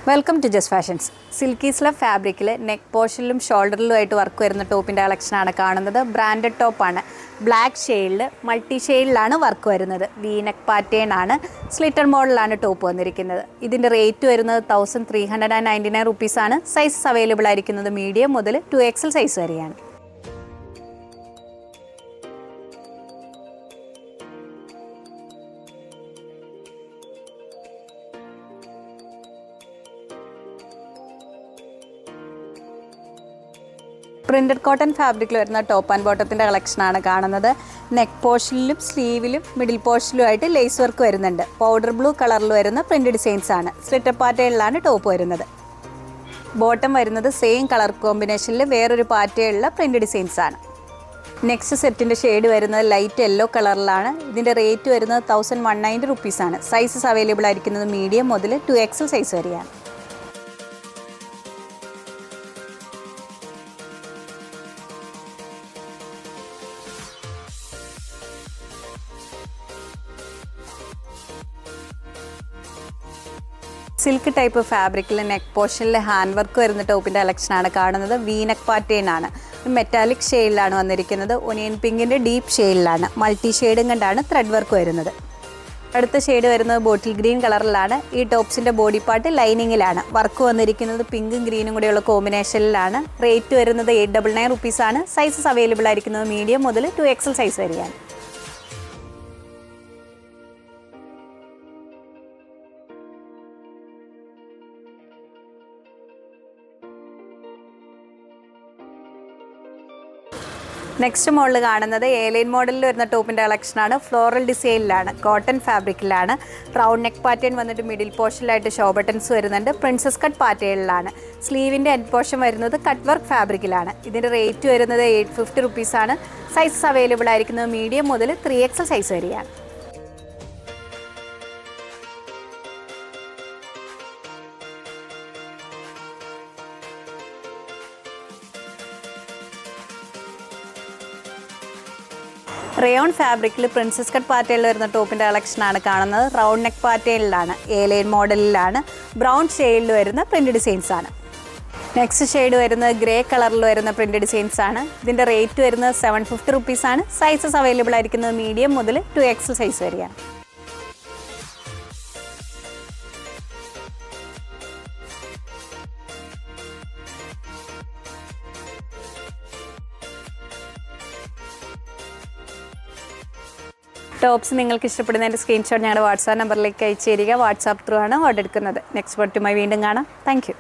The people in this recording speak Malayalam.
Welcome to Just Fashions. Silky slub ഫാബ്രിക്കിൽ നെക്ക് പോർഷനിലും ഷോൾഡറിലുമായിട്ട് വർക്ക് വരുന്ന ടോപ്പിൻ്റെ കളക്ഷനാണ് കാണുന്നത്. ബ്രാൻഡഡ് ടോപ്പാണ്. ബ്ലാക്ക് ഷെയ്ഡിൽ മൾട്ടി ഷെയ്ഡിലാണ് വർക്ക് വരുന്നത്. വി നെക്ക് പാറ്റേൺ ആണ്. സ്ലിറ്റർ മോഡലാണ് ടോപ്പ് വന്നിരിക്കുന്നത്. ഇതിൻ്റെ റേറ്റ് വരുന്നത് 1399 റുപ്പീസാണ്. സൈസസ് അവൈലബിൾ ആയിരിക്കുന്നത് മീഡിയം മുതൽ 2XL സൈസ് വരെയാണ്. പ്രിൻറ്റഡ് കോട്ടൺ ഫാബ്രിക്കിൽ വരുന്ന ടോപ്പ് ആൻഡ് ബോട്ടത്തിൻ്റെ കളക്ഷനാണ് കാണുന്നത്. നെക്ക് പോർഷനിലും സ്ലീവിലും മിഡിൽ പോർഷനിലുമായിട്ട് ലേസ് വർക്ക് വരുന്നുണ്ട്. പൗഡർ ബ്ലൂ കളറിൽ വരുന്ന പ്രിൻ്റ് ഡിസൈൻസ് ആണ്. സ്ലിറ്റർ പാറ്റേണിലാണ് ടോപ്പ് വരുന്നത്. ബോട്ടം വരുന്നത് സെയിം കളർ കോമ്പിനേഷനിൽ വേറൊരു പാറ്റേണിലുള്ള പ്രിൻ്റ് ഡിസൈൻസ് ആണ്. നെക്സ്റ്റ് സെറ്റിൻ്റെ ഷെയ്ഡ് വരുന്നത് ലൈറ്റ് യെല്ലോ കളറിലാണ്. ഇതിൻ്റെ റേറ്റ് വരുന്നത് 1190 റുപ്പീസാണ്. സൈസസ് അവൈലബിൾ ആയിരിക്കുന്നത് മീഡിയം മുതൽ 2XL സൈസ് വരെയാണ്. സിൽക്ക് ടൈപ്പ് ഫാബ്രിക്കിൽ നെക്ക് പോർഷനിൽ ഹാൻഡ് വർക്ക് വരുന്ന ടോപ്പിൻ്റെ കളക്ഷനാണ് കാണുന്നത്. വി നെക്ക് പാറ്റേൺ ആണ്. മെറ്റാലിക് ഷെയ്ഡിലാണ് വന്നിരിക്കുന്നത്. ഒനിയൻ പിങ്കിൻ്റെ ഡീപ്പ് ഷെയ്ഡിലാണ്. മൾട്ടി ഷെയ്ഡും കണ്ടാണ് ത്രെഡ് വർക്ക് വരുന്നത്. അടുത്ത ഷെയ്ഡ് വരുന്നത് ബോട്ടിൽ ഗ്രീൻ കളറിലാണ്. ഈ ടോപ്സിൻ്റെ ബോഡി പാർട്ട് ലൈനിങ്ങിലാണ്. വർക്ക് വന്നിരിക്കുന്നത് പിങ്കും ഗ്രീനും കൂടെയുള്ള കോമ്പിനേഷനിലാണ്. റേറ്റ് വരുന്നത് 899 റുപ്പീസാണ്. സൈസസ് അവൈലബിൾ ആയിരിക്കുന്നത് മീഡിയം മുതൽ 2XL സൈസ് വരെയാണ്. നെക്സ്റ്റ് മോഡൽ കാണുന്നത് എയർലൈൻ മോഡലിൽ വരുന്ന ടോപ്പിൻ്റെ കളക്ഷനാണ്. ഫ്ലോറൽ ഡിസൈനിലാണ്. കോട്ടൺ ഫാബ്രിക്കിലാണ്. റൗണ്ട് നെക്ക് പാറ്റേൺ വന്നിട്ട് മിഡിൽ പോർഷനിലായിട്ട് ഷോ ബട്ടൺസ് വരുന്നുണ്ട്. പ്രിൻസസ് കട്ട് പാറ്റേണിലാണ്. സ്ലീവിൻ്റെ എൻഡ് പോർഷൻ വരുന്നത് കട്ട് വർക്ക് ഫാബ്രിക്കിലാണ്. ഇതിൻ്റെ റേറ്റ് വരുന്നത് 850 റുപ്പീസാണ്. സൈസസ് അവൈലബിൾ ആയിരിക്കുന്നത് മീഡിയം മുതൽ 3XL സൈസ് വരെയാണ്. റയോൺ ഫാബ്രിക്കിൽ പ്രിൻസസ് കട്ട് പാറ്റേണിൽ വരുന്ന ടോപ്പിൻ്റെ കളക്ഷനാണ് കാണുന്നത്. റൗണ്ട് നെക്ക് പാറ്റേണിലാണ്. എയർലൈൻ മോഡലിലാണ്. ബ്രൗൺ ഷെയ്ഡിൽ വരുന്ന പ്രിൻ്റ് ഡിസൈൻസ് ആണ്. നെക്സ്റ്റ് ഷെയ്ഡ് വരുന്നത് ഗ്രേ കളറിൽ വരുന്ന പ്രിൻ്റ് ഡിസൈൻസ് ആണ്. ഇതിൻ്റെ റേറ്റ് വരുന്നത് 750 റുപ്പീസാണ്. സൈസസ് അവൈലബിൾ ആയിരിക്കുന്നത് മീഡിയം മുതൽ 2XL സൈസ് വരെയാണ്. ടോപ്സ് നിങ്ങൾക്ക് ഇഷ്ടപ്പെടുന്നതിൻ്റെ സ്ക്രീൻഷോട്ട് ഞങ്ങളുടെ വാട്സാപ്പ് നമ്പറിലേക്ക് അയച്ചു തരിക. വാട്സാപ്പ് ത്രൂ ആണ് ഓർഡർ എടുക്കുന്നത്. നെക്സ്റ്റ് വീണ്ടും കാണാം. Thank you.